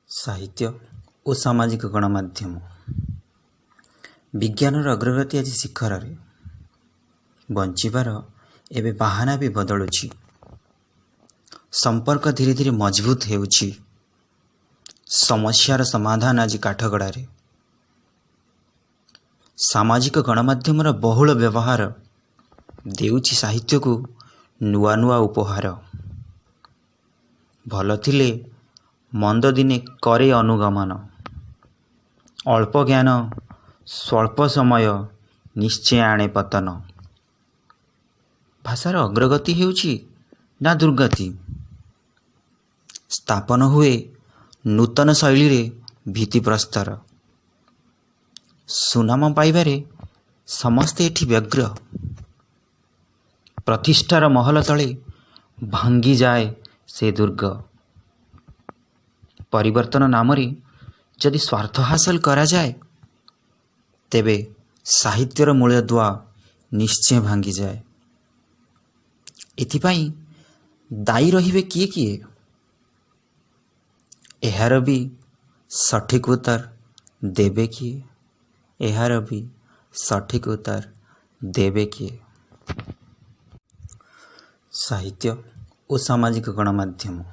साहित्य और सामाजिक गणमाध्यम विज्ञानर अग्रगति आज शिखर रे बंचिबार एवं बाहाना भी बदलुची। संपर्क धीरे धीरे मजबूत हेउची। समस्यार समाधान आज काठगड़ारे। सामाजिक गणमाध्यम बहुल व्यवहार देउची साहित्य को नुआ नुआ उपहार। भल थिले मंद दिने करे अनुगमन। अल्प ज्ञान स्वल्प समय निश्चय आणे पतन। भाषार अग्रगति हेउची ना दुर्गति। स्थापन हुए नूतन शैली रे भीति प्रस्तर। सुनाम पाइबारे समस्ते एठी व्यग्र। प्रतिष्ठार महल तले भांगी जाए से दुर्ग। परिवर्तन नाम रे जदि स्वार्थ हासिल करा जाए तेबे साहित्यर मूलदुआ निश्चय भांगी जाए। एथिपाई दायी रहिबे किए किए एहार भी सठिक उत्तर देबे किए। एहार भी सठिक उत्तर देबे किए। साहित्य और सामाजिक गणमाध्यम।